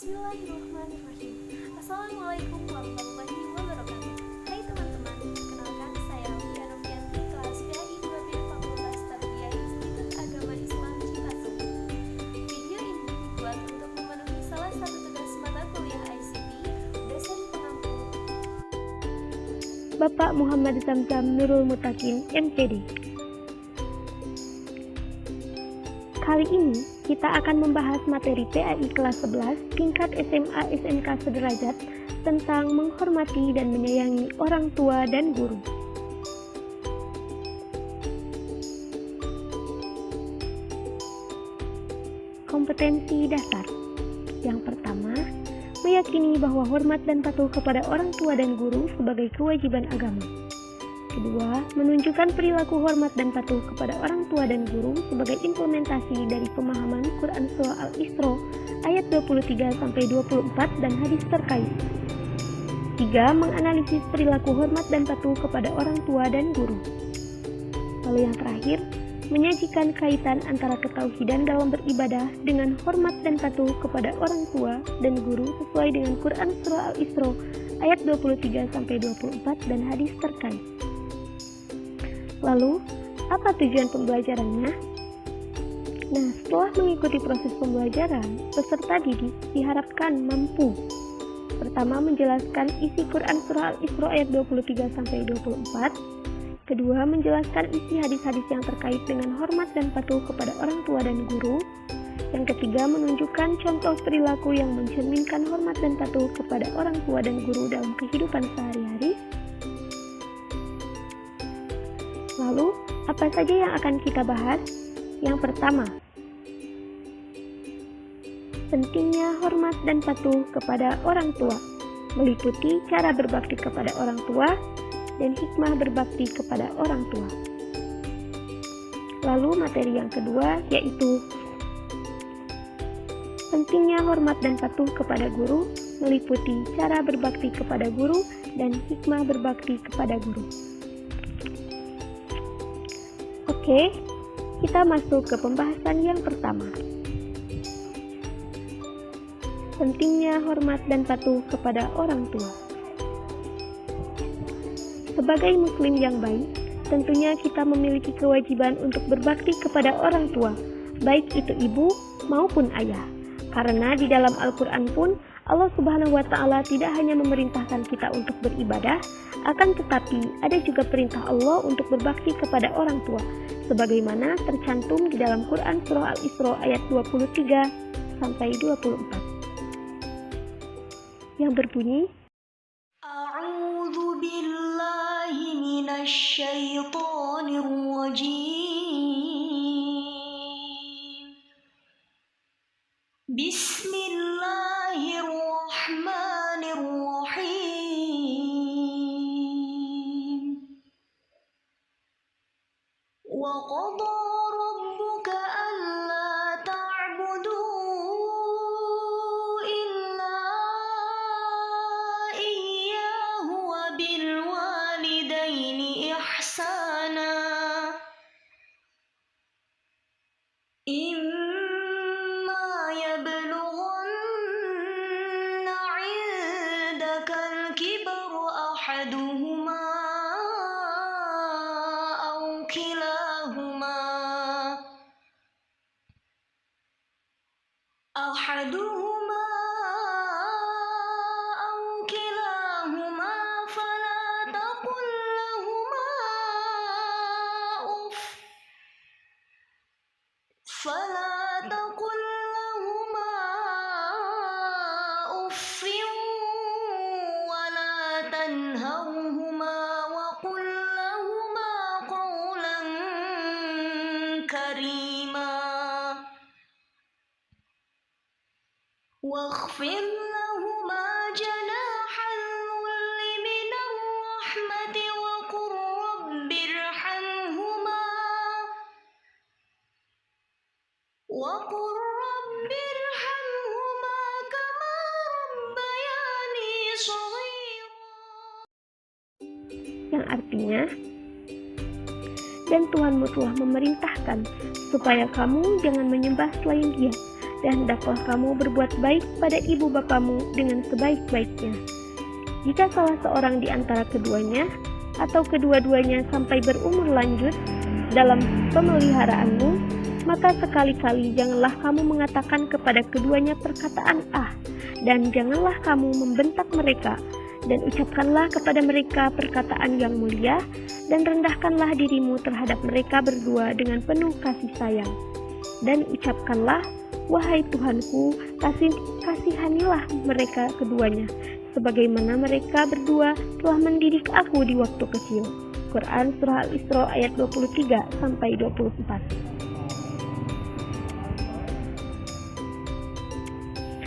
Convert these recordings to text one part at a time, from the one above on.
Bismillahirrahmanirrahim. Assalamualaikum warahmatullahi wabarakatuh. Hai teman-teman, perkenalkan saya Lia Novianti, kelas PAI 2B Fakultas Tarbiyah Institut Agama Islam Cipasung. Video ini dibuat untuk memenuhi salah satu tugas mata kuliah ICT dosen pengampu Bapak Muhammad Zamzam Nurul Mutakin, MPD. Kali ini kita akan membahas materi PAI kelas 11 tingkat SMA SMK sederajat tentang menghormati dan menyayangi orang tua dan guru. Kompetensi dasar. Yang pertama, meyakini bahwa hormat dan patuh kepada orang tua dan guru sebagai kewajiban agama. Kedua, menunjukkan perilaku hormat dan patuh kepada orang tua dan guru sebagai implementasi dari pemahaman Quran Surah Al-Isra ayat 23-24 dan hadis terkait. Tiga, menganalisis perilaku hormat dan patuh kepada orang tua dan guru. Lalu yang terakhir, menyajikan kaitan antara ketauhidan dalam beribadah dengan hormat dan patuh kepada orang tua dan guru sesuai dengan Quran Surah Al-Isra ayat 23-24 dan hadis terkait. Lalu, apa tujuan pembelajarannya? Nah, setelah mengikuti proses pembelajaran, peserta didik diharapkan mampu. Pertama, menjelaskan isi Quran Surah Al-Isra ayat 23-24. Kedua, menjelaskan isi hadis-hadis yang terkait dengan hormat dan patuh kepada orang tua dan guru. Yang ketiga, menunjukkan contoh perilaku yang mencerminkan hormat dan patuh kepada orang tua dan guru dalam kehidupan sehari-hari. Lalu, apa saja yang akan kita bahas? Yang pertama, pentingnya hormat dan patuh kepada orang tua, meliputi cara berbakti kepada orang tua dan hikmah berbakti kepada orang tua. Lalu materi yang kedua yaitu pentingnya hormat dan patuh kepada guru, meliputi cara berbakti kepada guru dan hikmah berbakti kepada guru. Oke, kita masuk ke pembahasan yang pertama. Pentingnya hormat dan patuh kepada orang tua. Sebagai muslim yang baik, tentunya kita memiliki kewajiban untuk berbakti kepada orang tua, baik itu ibu maupun ayah. Karena di dalam Al-Quran pun, Allah Subhanahu wa Ta'ala tidak hanya memerintahkan kita untuk beribadah, akan tetapi ada juga perintah Allah untuk berbakti kepada orang tua, sebagaimana tercantum di dalam Quran Surah Al-Isra ayat 23-24 yang berbunyi, A'udzu billahi minasy syaithanir rajim. Bismillahirrahmanirrahim. Wa qada rabbuka alla ta'budu illa iyyahu wa bil walidaini ihsana. Imma yablughanna 'indaka al-kibara ahaduhuma aw kilahuma fala taqul lahuma uff wa la tanharhuma wa qul lahuma qawlan karima. واخفض لهما جناح الذل من الرحمة وقل رب ارحمهما كما ربياني صغيرا. yang artinya, dan Tuhanmu telah memerintahkan supaya kamu jangan menyembah selain Dia, dan hendaklah kamu berbuat baik pada ibu bapamu dengan sebaik-baiknya. Jika salah seorang di antara keduanya atau kedua-duanya sampai berumur lanjut dalam pemeliharaanmu, maka sekali-kali janganlah kamu mengatakan kepada keduanya perkataan "ah", dan janganlah kamu membentak mereka, dan ucapkanlah kepada mereka perkataan yang mulia, dan rendahkanlah dirimu terhadap mereka berdua dengan penuh kasih sayang. Dan ucapkanlah, "Wahai Tuhanku, kasihanilah mereka keduanya, sebagaimana mereka berdua telah mendidik aku di waktu kecil." Quran Surah Al-Isra ayat 23-24.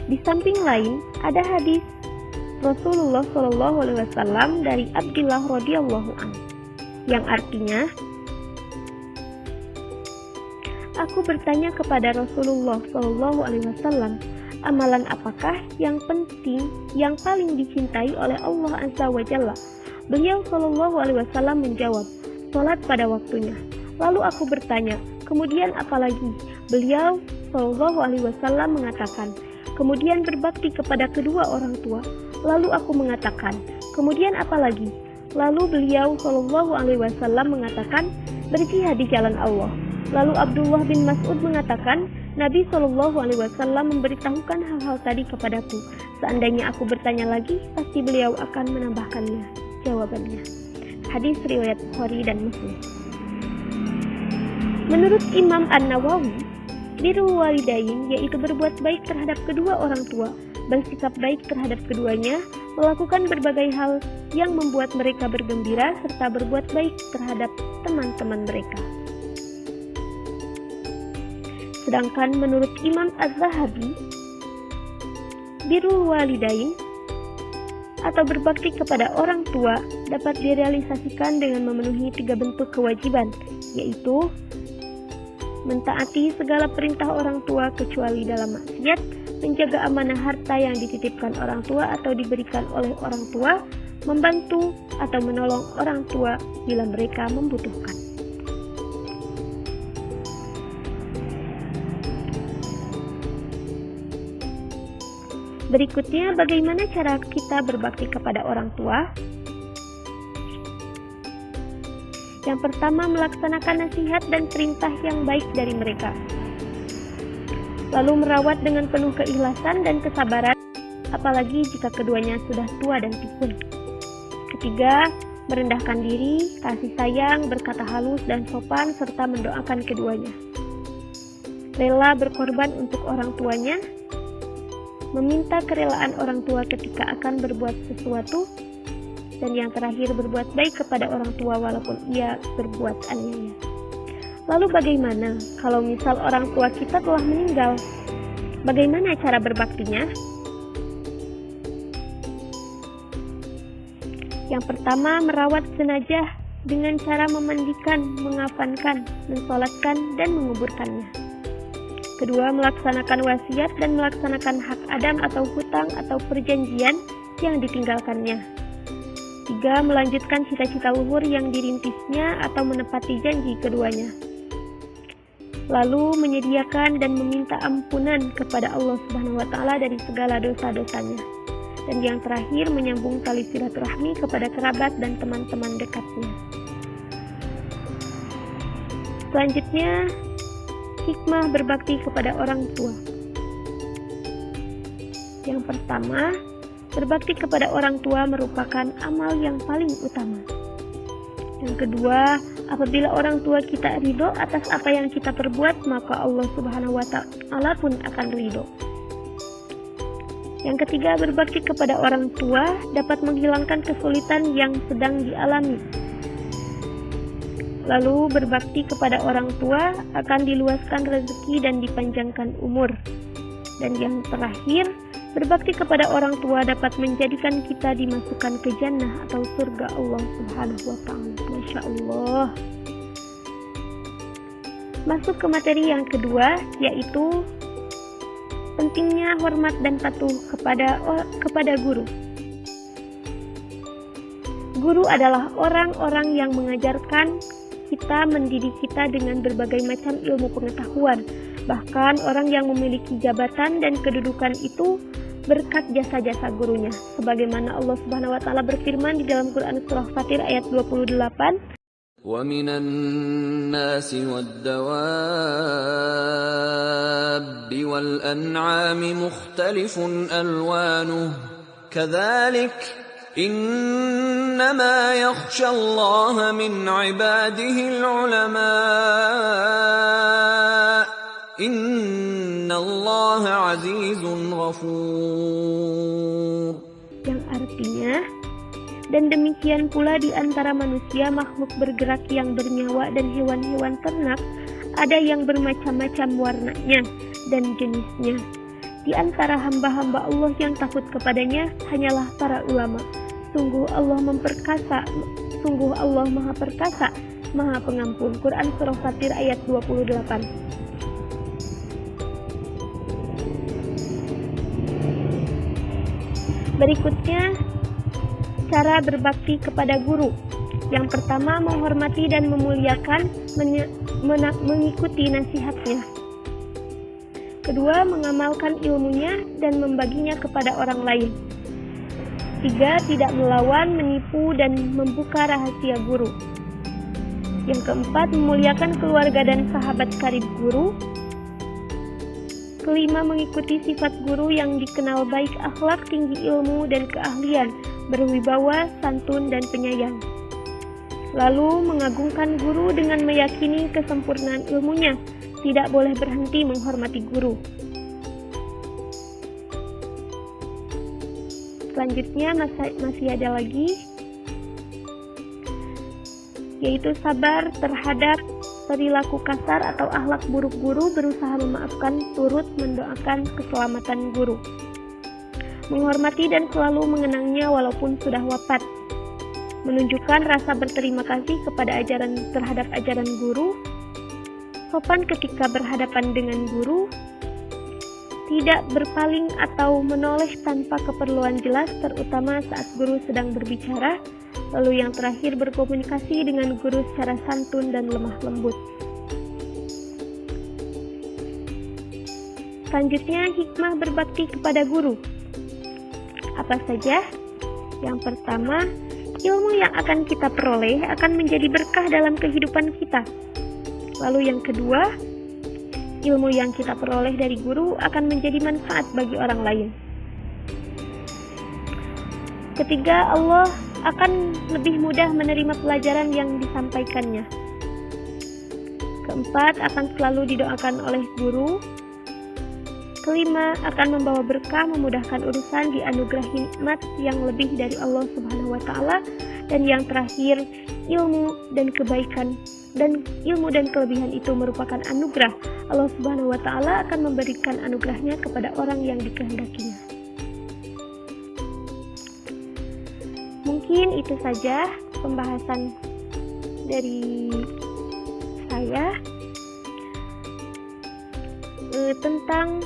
Di samping lain, ada hadis Rasulullah SAW dari Abdullah radhiyallahu anhu yang artinya, "Aku bertanya kepada Rasulullah SAW, amalan apakah yang penting, yang paling dicintai oleh Allah Azza wa Jalla?" Beliau SAW menjawab, "Salat pada waktunya." Lalu aku bertanya, "Kemudian apa lagi?" Beliau SAW mengatakan, "Kemudian berbakti kepada kedua orang tua." Lalu aku mengatakan, "Kemudian apa lagi?" Lalu beliau SAW mengatakan, "Berjihad di jalan Allah." Lalu Abdullah bin Mas'ud mengatakan, Nabi SAW memberitahukan hal-hal tadi kepadaku. Seandainya aku bertanya lagi, pasti beliau akan menambahkannya. Jawabannya. Hadis riwayat Bukhari dan Muslim. Menurut Imam An-Nawawi, birrul walidain yaitu berbuat baik terhadap kedua orang tua, bersikap baik terhadap keduanya, melakukan berbagai hal yang membuat mereka bergembira, serta berbuat baik terhadap teman-teman mereka. Sedangkan menurut Imam Az-Zahabi, birrul walidain atau berbakti kepada orang tua dapat direalisasikan dengan memenuhi 3 bentuk kewajiban, yaitu mentaati segala perintah orang tua kecuali dalam maksiat, menjaga amanah harta yang dititipkan orang tua atau diberikan oleh orang tua, membantu atau menolong orang tua bila mereka membutuhkan. Berikutnya, bagaimana cara kita berbakti kepada orang tua? Yang pertama, melaksanakan nasihat dan perintah yang baik dari mereka. Lalu merawat dengan penuh keikhlasan dan kesabaran, apalagi jika keduanya sudah tua dan pikun. Ketiga, merendahkan diri, kasih sayang, berkata halus dan sopan, serta mendoakan keduanya. Rela berkorban untuk orang tuanya, meminta kerelaan orang tua ketika akan berbuat sesuatu, dan yang terakhir berbuat baik kepada orang tua walaupun ia berbuat aniaya. Lalu bagaimana kalau misal orang tua kita telah meninggal? Bagaimana cara berbaktinya? Yang pertama, merawat jenazah dengan cara memandikan, mengafankan, mensolatkan, dan menguburkannya. Kedua, melaksanakan wasiat dan melaksanakan hak adam atau hutang atau perjanjian yang ditinggalkannya. Tiga, melanjutkan cita-cita luhur yang dirintisnya atau menepati janji keduanya. Lalu menyediakan dan meminta ampunan kepada Allah Subhanahu wa Ta'ala dari segala dosa-dosanya. Dan yang terakhir, menyambung tali silaturahmi kepada kerabat dan teman-teman dekatnya. Selanjutnya, hikmah berbakti kepada orang tua. Yang pertama, berbakti kepada orang tua merupakan amal yang paling utama. Yang kedua, apabila orang tua kita ridho atas apa yang kita perbuat, maka Allah Subhanahu wa Ta'ala pun akan ridho. Yang ketiga, berbakti kepada orang tua dapat menghilangkan kesulitan yang sedang dialami. Lalu berbakti kepada orang tua akan diluaskan rezeki dan dipanjangkan umur. Dan yang terakhir, berbakti kepada orang tua dapat menjadikan kita dimasukkan ke jannah atau surga Allah Subhanahu wa Ta'ala. Masya Allah. Masuk ke materi yang kedua, yaitu pentingnya hormat dan patuh kepada guru. Guru adalah orang-orang yang mengajarkan kita, mendidik kita dengan berbagai macam ilmu pengetahuan, Bahkan orang yang memiliki jabatan dan kedudukan itu berkat jasa-jasa gurunya. Sebagaimana Allah Subhanahu wa taala berfirman di dalam Quran surah Fatir ayat 28, وَمِنَ النَّاسِ وَالدَّوَابِّ وَالْأَنْعَامِ مُخْتَلِفٌ أَلْوَانُهُ كَذَلِكَ إِنَّمَا يَخْشَى اللَّهَ مِنْ عِبَادِهِ الْعُلَمَاءُ إِنَّ اللَّهَ عَزِيزٌ غَفُورٌ. yang artinya, dan demikian pula di antara manusia makhluk bergerak yang bernyawa dan hewan-hewan ternak, ada yang bermacam-macam warnanya dan jenisnya. Di antara hamba-hamba Allah yang takut kepadanya hanyalah para ulama. Sungguh Allah Maha Perkasa, Maha Pengampun. Quran Surah Fatir ayat 28. Berikutnya, cara berbakti kepada guru. Yang pertama, menghormati dan memuliakan, mengikuti nasihatnya. Kedua, mengamalkan ilmunya dan membaginya kepada orang lain. Tiga, tidak melawan, menipu, dan membuka rahasia guru. Yang keempat, memuliakan keluarga dan sahabat karib guru. Kelima, mengikuti sifat guru yang dikenal baik akhlak, tinggi ilmu dan keahlian, berwibawa, santun, dan penyayang. Lalu, mengagungkan guru dengan meyakini kesempurnaan ilmunya. Tidak boleh berhenti menghormati guru. Selanjutnya masih ada lagi, yaitu sabar terhadap perilaku kasar atau akhlak buruk guru, berusaha memaafkan, turut mendoakan keselamatan guru. Menghormati dan selalu mengenangnya walaupun sudah wafat. Menunjukkan rasa berterima kasih terhadap ajaran guru. Sopan ketika berhadapan dengan guru. Tidak berpaling atau menoleh tanpa keperluan jelas, terutama saat guru sedang berbicara. Lalu yang terakhir, berkomunikasi dengan guru secara santun dan lemah lembut. Selanjutnya, hikmah berbakti kepada guru. Apa saja? Yang pertama, ilmu yang akan kita peroleh akan menjadi berkah dalam kehidupan kita. Lalu yang kedua, ilmu yang kita peroleh dari guru akan menjadi manfaat bagi orang lain. Ketiga, Allah akan lebih mudah menerima pelajaran yang disampaikannya. Keempat, akan selalu didoakan oleh guru. Kelima, akan membawa berkah, memudahkan urusan, dianugerahi nikmat yang lebih dari Allah Subhanahu wa taala. Dan yang terakhir, ilmu dan kelebihan itu merupakan anugerah. Allah Subhanahu wa taala akan memberikan anugerahnya kepada orang yang dikehendakinya. Mungkin itu saja pembahasan dari saya tentang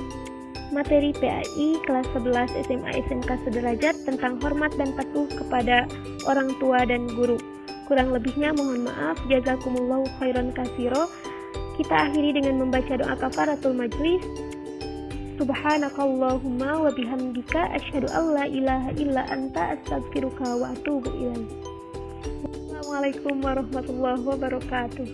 materi PAI kelas 11 SMA SMK Sederajat tentang hormat dan patuh kepada orang tua dan guru. Kurang lebihnya mohon maaf. Jazakumullahu khairan katsiro. Kita akhiri dengan membaca doa kafaratul majlis. Subhanakallahumma wa bihamdika asyhadu an la ilaha illa anta astaghfiruka wa atubu ilaik. Assalamualaikum warahmatullahi wabarakatuh.